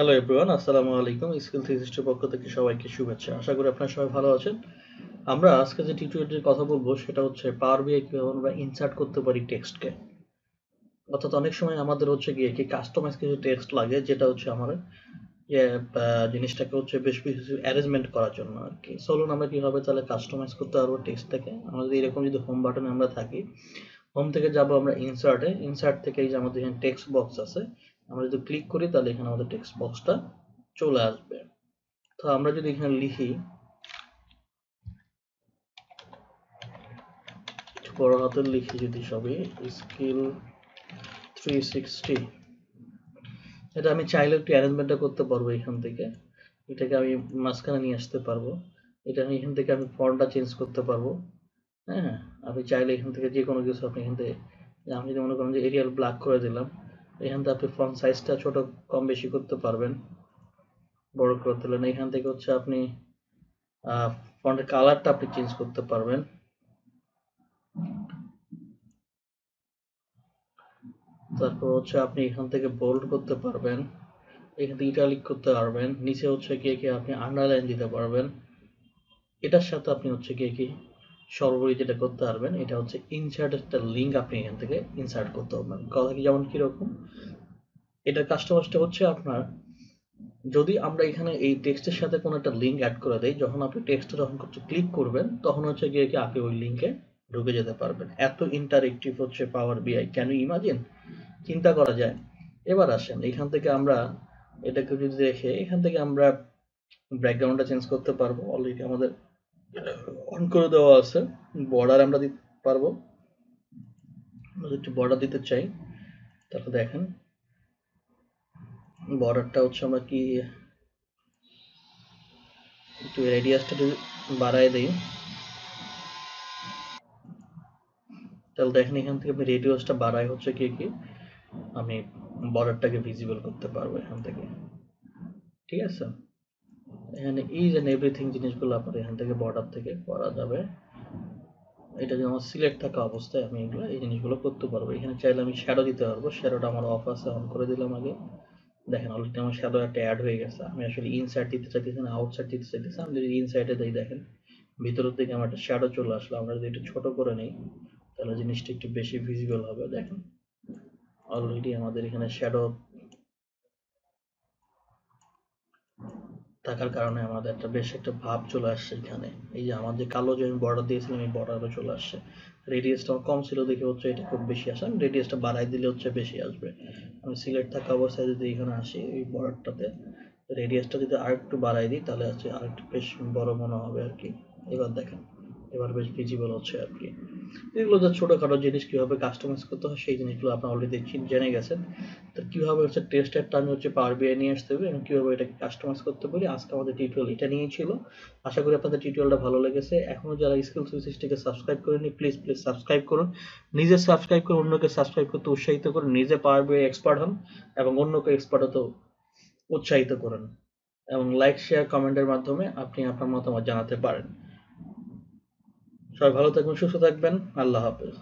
Hello everyone, আসসালামু আলাইকুম। Skill 360 পক্ষ থেকে সবাইকে শুভেচ্ছা। আশা করি আপনারা সবাই ভালো আছেন। আমরা আজকে যে টিউটোরিয়ালটির কথা বলবো সেটা হচ্ছে পাওয়ার বিআই কিভাবে আমরা ইনসার্ট করতে পারি টেক্সটকে। অর্থাৎ অনেক সময় আমাদের হচ্ছে গিয়ে কি কাস্টমাইজ কিছু টেক্সট লাগে, যেটা হচ্ছে আমার জিনিসটাকে হচ্ছে বেশ কিছু অ্যারেঞ্জমেন্ট করার জন্য আর কি। চলুন আমরা কিভাবে তাহলে কাস্টমাইজ করতে পারবো টেক্সটটাকে। আমাদের এরকম যদি হোম বাটনে আমরা থাকি, হোম থেকে যাব আমরা ইনসার্টে। ইনসার্ট থেকে এই যে আমাদের এখানে টেক্সট বক্স আছে, আমরা যদি ক্লিক করি তাহলে এখানে আমাদের টেক্সট বক্সটা চলে আসবে। তো আমরা যদি এখানে লিখি, বড় হাতের লিখি যদি সবই স্কিল 360, এটা আমি চাইলে একটু অ্যারেঞ্জমেন্টটা করতে পারবো এখান থেকে। এটাকে আমি মাঝখানে নিয়ে আসতে পারবো। এটা আমি এখান থেকে আমি ফন্টটা চেঞ্জ করতে পারবো। হ্যাঁ, আপনি চাইলে এখান থেকে যে কোনো কিছু আপনি এখান থেকে, আমি যদি মনে করেন যে এরিয়াল ব্ল্যাক করে দিলাম, এখান থেকে আপনি ফন্ট সাইজটা ছোট কম বেশি করতে পারবেন, বড় করে দিলেন। এখান থেকে হচ্ছে আপনি ফন্টের কালারটা আপনি চেঞ্জ করতে পারবেন। তারপর হচ্ছে আপনি এখান থেকে বোল্ড করতে পারবেন, এখান থেকে ইটালিক করতে পারবেন, নিচে হচ্ছে কি আপনি আন্ডারলাইন দিতে পারবেন। এটার সাথে আপনি হচ্ছে কি সর্বোপরি যেটা করতে পারবেন, এটা হচ্ছে ইনসার্ট একটা লিঙ্ক আপনি এখান থেকে ইনসার্ট করতে পারবেন। কথা কি যেমন কিরকম, এটার কাস্টমাইজটা হচ্ছে আপনার, যদি আমরা এখানে এই টেক্সটের সাথে কোনো একটা লিঙ্ক অ্যাড করে দেই, যখন আপনি টেক্সটে যখন ক্লিক করবেন তখন হচ্ছে কি আপনি ওই লিঙ্কে ঢুকে যেতে পারবেন। এত ইন্টারেক্টিভ হচ্ছে পাওয়ার বিআই, ক্যান ইউ ইমাজিন? চিন্তা করা যায়। এবার আসেন এখান থেকে আমরা এটাকে যদি দেখে, এখান থেকে আমরা ব্যাকগ্রাউন্ডটা চেঞ্জ করতে পারবো। অলরেডি আমাদের অন করে দেওয়া আছে। বর্ডার আমরা দিতে পারবো, আমরা একটু বর্ডার দিতে চাই। তারপর দেখেন বর্ডারটা হচ্ছে আমরা কি একটু রেডিয়াসটা যদি বাড়ায় দিই, তাহলে দেখেন এখান থেকে আমি রেডিয়াসটা বাড়াই হচ্ছে কি আমি বর্ডারটাকে ভিজিবল করতে পারবো এখান থেকে। ঠিক আছে, এখানে ইজ এন্ড এভরিথিং জিনিসগুলো আপনার এখান থেকে বর্ডার থেকে করা যাবে। এটা যদি আমার সিলেক্ট থাকা অবস্থায় আমি এগুলো এই জিনিসগুলো করতে পারবো। এখানে চাইলে আমি শ্যাডো দিতে পারবো, শ্যাডোটা আমার অফ আছে, অন করে দিলাম আগে। দেখেন অলরেডি আমার শ্যাডো একটা অ্যাড হয়ে গেছে। আমি আসলে ইনসাইড দিতে চাইতেছি না আউটসাইড দিতে চাইতেছি। আমি যদি ইনসাইডে দিই, দেখেন ভিতরের দিকে আমার একটা শ্যাডো চলে আসলো। আমরা যদি একটু ছোট করে নিই তাহলে জিনিসটা একটু বেশি ভিজিবল হবে। দেখেন অলরেডি আমাদের এখানে শ্যাডো থাকার কারণে আমাদের একটা বেশ একটা ভাব চলে আসছে এখানে। এই যে আমার যে কালো যে আমি বর্ডার দিয়েছিলাম, এই বর্ডারও চলে আসছে। রেডিয়াসটা কম ছিল দেখে হচ্ছে এটা খুব বেশি আসে। আমি রেডিয়াসটা বাড়াই দিলে হচ্ছে বেশি আসবে। আমি সিলেক্ট থাকা অবস্থায় যদি এখানে আসি এই বর্ডারটাতে, রেডিয়াসটা যদি আরেকটু বাড়াই দিই তাহলে হচ্ছে আরেকটু বেশ বড় মনে হবে আর কি। এবার দেখেন এবার বেশ ভিজিবল হচ্ছে আর কি। এগুলো যে ছোটখাটো জিনিস কিভাবে কাস্টমাইজ করতে হয় সেই জিনিসগুলো আপনারা অলরেডি জেনে গেছেন। তো কিভাবে হচ্ছে টেক্সটেরটা আমি হচ্ছে পাওয়ার বিআই নিয়ে আসতে হবে এবং কিভাবে এটাকে কাস্টমাইজ করতে পারি, আজকে আমাদের টিউটোরিয়াল এটা নিয়েই ছিল। আশা করি আপনাদের টিউটোরিয়ালটা ভালো লেগেছে। এখনো যারা স্কিল 360 কে সাবস্ক্রাইব করেনি, প্লিজ সাবস্ক্রাইব করুন। নিজে সাবস্ক্রাইব করুন, অন্যকে সাবস্ক্রাইব করতে উৎসাহিত করুন। নিজে পাওয়ার বিআই এক্সপার্ট হন এবং অন্যকে এক্সপার্ট হতে উৎসাহিত করুন, এবং লাইক শেয়ার কমেন্টের মাধ্যমে আপনি আপনার মতামত জানাতে পারেন। সবাই ভালো থাকবেন, সুস্থ থাকবেন। আল্লাহ হাফেজ।